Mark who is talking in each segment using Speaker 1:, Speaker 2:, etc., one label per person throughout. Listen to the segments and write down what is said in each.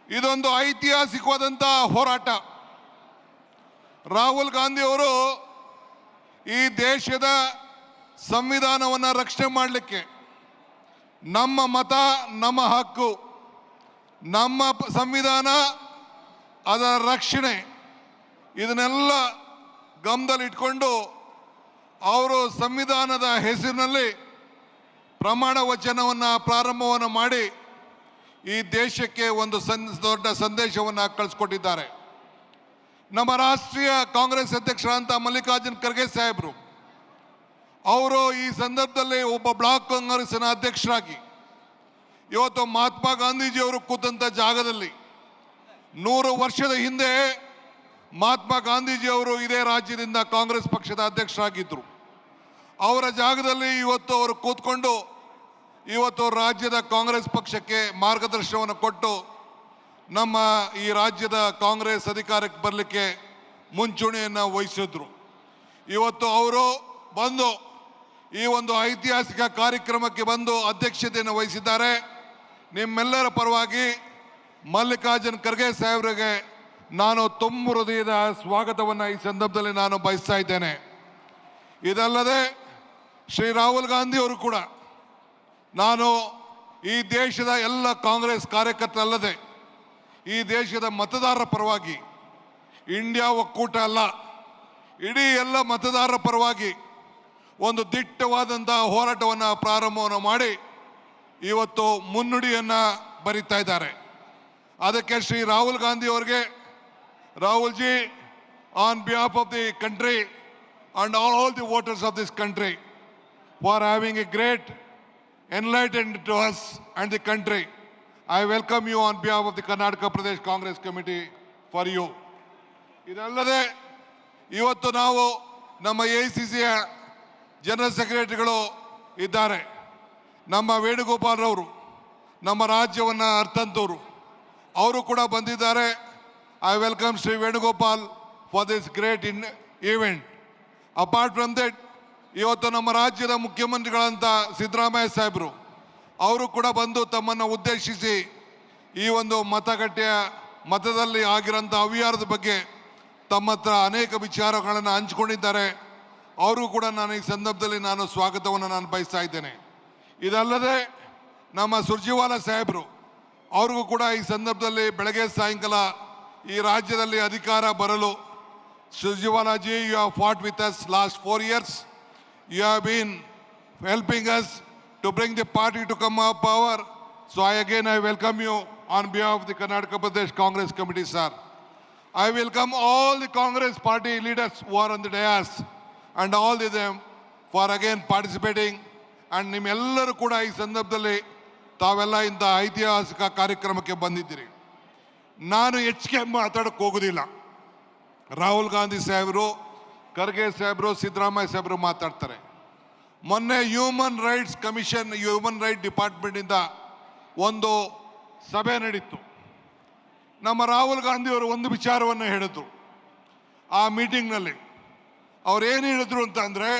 Speaker 1: ಇದೊಂದು ಐತಿಹಾಸಿಕವಾದಂತಹ ಹೋರಾಟ. ರಾಹುಲ್ ಗಾಂಧಿ ಅವರು ಈ ದೇಶದ ಸಂವಿಧಾನವನ್ನು ರಕ್ಷಣೆ ಮಾಡಲಿಕ್ಕೆ, ನಮ್ಮ ಮತ ನಮ್ಮ ಹಕ್ಕು, ನಮ್ಮ ಸಂವಿಧಾನ ಅದರ ರಕ್ಷಣೆ, ಇದನ್ನೆಲ್ಲ ಗಮನದಲ್ಲಿಟ್ಕೊಂಡು ಅವರು ಸಂವಿಧಾನದ ಹೆಸರಿನಲ್ಲಿ ಪ್ರಮಾಣ ವಚನವನ್ನು ಪ್ರಾರಂಭವನ್ನು ಮಾಡಿ ಈ ದೇಶಕ್ಕೆ ಒಂದು ದೊಡ್ಡ ಸಂದೇಶವನ್ನು ಕಳಿಸ್ಕೊಟ್ಟಿದ್ದಾರೆ. ನಮ್ಮ ರಾಷ್ಟ್ರೀಯ ಕಾಂಗ್ರೆಸ್ ಅಧ್ಯಕ್ಷರಾದಂಥ ಮಲ್ಲಿಕಾರ್ಜುನ್ ಖರ್ಗೆ ಸಾಹೇಬರು ಅವರು ಈ ಸಂದರ್ಭದಲ್ಲಿ ಒಬ್ಬ ಬ್ಲಾಕ್ ಕಾಂಗ್ರೆಸ್ನ ಅಧ್ಯಕ್ಷರಾಗಿ ಇವತ್ತು ಮಹಾತ್ಮ ಗಾಂಧೀಜಿಯವರು ಕೂತಂಥ ಜಾಗದಲ್ಲಿ 100 ವರ್ಷದ ಹಿಂದೆ ಮಹಾತ್ಮ ಗಾಂಧೀಜಿಯವರು ಇದೇ ರಾಜ್ಯದಿಂದ ಕಾಂಗ್ರೆಸ್ ಪಕ್ಷದ ಅಧ್ಯಕ್ಷರಾಗಿದ್ದರು. ಅವರ ಜಾಗದಲ್ಲಿ ಇವತ್ತು ಅವರು ಕೂತ್ಕೊಂಡು ಇವತ್ತು ರಾಜ್ಯದ ಕಾಂಗ್ರೆಸ್ ಪಕ್ಷಕ್ಕೆ ಮಾರ್ಗದರ್ಶನವನ್ನು ಕೊಟ್ಟು ನಮ್ಮ ಈ ರಾಜ್ಯದ ಕಾಂಗ್ರೆಸ್ ಅಧಿಕಾರಕ್ಕೆ ಬರಲಿಕ್ಕೆ ಮುಂಚೂಣಿಯನ್ನು ವಹಿಸಿದ್ರು. ಇವತ್ತು ಅವರು ಬಂದು ಈ ಒಂದು ಐತಿಹಾಸಿಕ ಕಾರ್ಯಕ್ರಮಕ್ಕೆ ಬಂದು ಅಧ್ಯಕ್ಷತೆಯನ್ನು ವಹಿಸಿದ್ದಾರೆ. ನಿಮ್ಮೆಲ್ಲರ ಪರವಾಗಿ ಮಲ್ಲಿಕಾರ್ಜುನ್ ಖರ್ಗೆ ಸಾಹೇಬರಿಗೆ ನಾನು ತುಂಬ ಹೃದಯದ ಸ್ವಾಗತವನ್ನು ಈ ಸಂದರ್ಭದಲ್ಲಿ ನಾನು ಬಯಸ್ತಾ ಇದ್ದೇನೆ. ಇದಲ್ಲದೆ ಶ್ರೀ ರಾಹುಲ್ ಗಾಂಧಿ ಅವರು ಕೂಡ ನಾನು ಈ ದೇಶದ ಎಲ್ಲ ಕಾಂಗ್ರೆಸ್ ಕಾರ್ಯಕರ್ತರಲ್ಲದೆ ಈ ದೇಶದ ಮತದಾರರ ಪರವಾಗಿ, ಇಂಡಿಯಾ ಒಕ್ಕೂಟ ಅಲ್ಲ, ಇಡೀ ಎಲ್ಲ ಮತದಾರರ ಪರವಾಗಿ ಒಂದು ದಿಟ್ಟವಾದಂಥ ಹೋರಾಟವನ್ನು ಪ್ರಾರಂಭವನ್ನು ಮಾಡಿ ಇವತ್ತು ಮುನ್ನುಡಿಯನ್ನು ಬರಿತಾ ಇದ್ದಾರೆ. ಅದಕ್ಕೆ ಶ್ರೀ ರಾಹುಲ್ ಗಾಂಧಿ ಅವರಿಗೆ, Rahul ji, on behalf of the country and all the voters of this country for having a great enlightenment to us and the country, I welcome you on behalf of the Karnataka Pradesh Congress Committee for you. ಇದಲ್ಲದೆ ಇವತ್ತು ನಾವು ನಮ್ಮ AICCಯ general ಸೆಕ್ರೆಟರಿಗಳು ಇದ್ದಾರೆ. ನಮ್ಮ ವೇಣುಗೋಪಾಲ್ ರವರು, ನಮ್ಮ ರಾಜ್ಯವನ್ನು ಅರ್ಥಂತವರು, ಅವರು ಕೂಡ ಬಂದಿದ್ದಾರೆ. I welcome Shri Venugopal for this great event. Apart from that, ಇವತ್ತು ನಮ್ಮ ರಾಜ್ಯದ ಮುಖ್ಯಮಂತ್ರಿಗಳಂತ ಸಿದ್ದರಾಮಯ್ಯ ಸಾಹೇಬರು ಅವರು ಕೂಡ ಬಂದು ತಮ್ಮನ್ನು ಉದ್ದೇಶಿಸಿ ಈ ಒಂದು ಮತದಲ್ಲಿ ಆಗಿರೋಂಥ ಅವ್ಯವಹಾರದ ಬಗ್ಗೆ ತಮ್ಮ ಹತ್ರ ಅನೇಕ ವಿಚಾರಗಳನ್ನು ಹಂಚಿಕೊಂಡಿದ್ದಾರೆ. ಅವರು ಕೂಡ ನಾನು ಈ ಸಂದರ್ಭದಲ್ಲಿ ನಾನು ಸ್ವಾಗತವನ್ನು ನಾನು ಬಯಸ್ತಾ ಇದ್ದೇನೆ. ಇದಲ್ಲದೆ ನಮ್ಮ ಸುರ್ಜಿವಾಲಾ ಸಾಹೇಬರು ಅವ್ರಿಗೂ ಕೂಡ ಈ ಸಂದರ್ಭದಲ್ಲಿ ಬೆಳಗ್ಗೆ ಸಾಯಂಕಾಲ ಈ ರಾಜ್ಯದಲ್ಲಿ ಅಧಿಕಾರ ಬರಲು, Surjewala ji, you have fought with us last 4 years. You have been helping us to bring the party to come up power. So I welcome you on behalf of the Karnataka Pradesh Congress Committee, sir. I welcome all the Congress party leaders who are on the dais and all of them for again participating. And ನಿಮ್ಮೆಲ್ಲರೂ ಕೂಡ ಈ ಸಂದರ್ಭದಲ್ಲಿ ತಾವೆಲ್ಲ ಇಂಥ ಐತಿಹಾಸಿಕ ಕಾರ್ಯಕ್ರಮಕ್ಕೆ ಬಂದಿದ್ದೀರಿ. ನಾನು ಹೆಚ್ಚಿಗೆ ಮಾತಾಡಕ್ಕೆ ಹೋಗೋದಿಲ್ಲ. ರಾಹುಲ್ ಗಾಂಧಿ ಸಾಹೇಬರು, ಖರ್ಗೆ ಸಾಹೇಬರು, ಸಿದ್ದರಾಮಯ್ಯ ಸಾಹೇಬರು ಮಾತಾಡ್ತಾರೆ. ಮೊನ್ನೆ human rights commission, human right ಡಿಪಾರ್ಟ್ಮೆಂಟಿಂದ ಒಂದು ಸಭೆ ನಡೀತು. ನಮ್ಮ ರಾಹುಲ್ ಗಾಂಧಿಯವರು ಒಂದು ವಿಚಾರವನ್ನು ಹೇಳಿದ್ರು ಆ ಮೀಟಿಂಗ್ನಲ್ಲಿ. ಅವ್ರು ಏನು ಹೇಳಿದ್ರು ಅಂತ ಅಂದರೆ,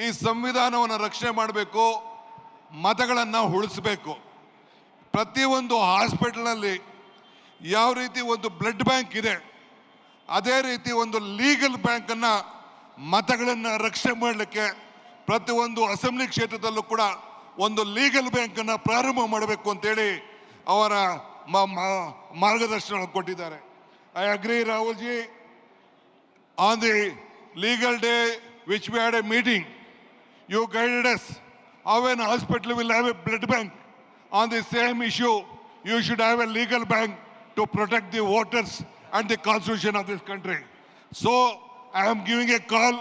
Speaker 1: ಈ ಸಂವಿಧಾನವನ್ನು ರಕ್ಷಣೆ ಮಾಡಬೇಕು, ಮತಗಳನ್ನು ಉಳಿಸಬೇಕು. ಪ್ರತಿಯೊಂದು ಹಾಸ್ಪಿಟಲ್ನಲ್ಲಿ ಯಾವ ರೀತಿ ಒಂದು ಬ್ಲಡ್ ಬ್ಯಾಂಕ್ ಇದೆ, ಅದೇ ರೀತಿ ಒಂದು ಲೀಗಲ್ ಬ್ಯಾಂಕನ್ನು ಮತಗಳನ್ನು ರಕ್ಷಣೆ ಮಾಡಲಿಕ್ಕೆ ಪ್ರತಿಯೊಂದು ಅಸೆಂಬ್ಲಿ ಕ್ಷೇತ್ರದಲ್ಲೂ ಕೂಡ ಒಂದು ಲೀಗಲ್ ಬ್ಯಾಂಕನ್ನು ಪ್ರಾರಂಭ ಮಾಡಬೇಕು ಅಂತೇಳಿ ಅವರ ಮಾರ್ಗದರ್ಶನ ಕೊಟ್ಟಿದ್ದಾರೆ. I agree Rahul ji. On the legal day which we had a meeting, you guided us how an hospital will have a blood bank. On the same issue, you should have a legal bank to protect the voters and the constitution of this country. So I am giving a call,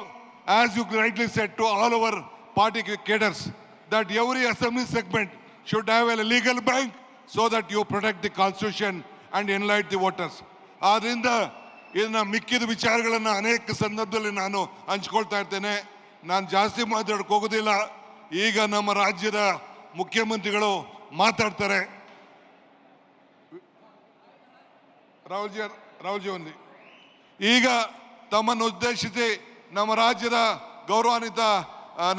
Speaker 1: as you rightly said, to all our party cadres that every assembly segment should have a legal bank so that you protect the constitution and enlighten the voters. ಆದ್ರಿಂದ ಇದನ್ನ ಮಿಕ್ಕಿದ ವಿಚಾರಗಳನ್ನು ಅನೇಕ ಸಂದರ್ಭದಲ್ಲಿ ನಾನು ಹಂಚ್ಕೊಳ್ತಾ ಇರ್ತೇನೆ. ನಾನು ಜಾಸ್ತಿ ಮಾತಾಡಕ್ಕೆ ಹೋಗೋದಿಲ್ಲ. ಈಗ ನಮ್ಮ ರಾಜ್ಯದ ಮುಖ್ಯಮಂತ್ರಿಗಳು ಮಾತಾಡ್ತಾರೆ. ರಾಹುಲ್ ಜಿ ಒಂದು ಈಗ ತಮ್ಮನ್ನು ಉದ್ದೇಶಿಸಿ ನಮ್ಮ ರಾಜ್ಯದ ಗೌರವಾನ್ವಿತ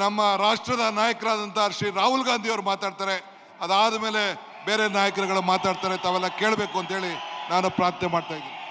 Speaker 1: ನಮ್ಮ ರಾಷ್ಟ್ರದ ನಾಯಕರಾದಂಥ ಶ್ರೀ ರಾಹುಲ್ ಗಾಂಧಿ ಅವರು ಮಾತಾಡ್ತಾರೆ. ಅದಾದ ಮೇಲೆ ಬೇರೆ ನಾಯಕರುಗಳು ಮಾತಾಡ್ತಾರೆ, ತಾವೆಲ್ಲ ಕೇಳಬೇಕು ಅಂತೇಳಿ ನಾನು ಪ್ರಾರ್ಥನೆ ಮಾಡ್ತಾ ಇದ್ದೀನಿ.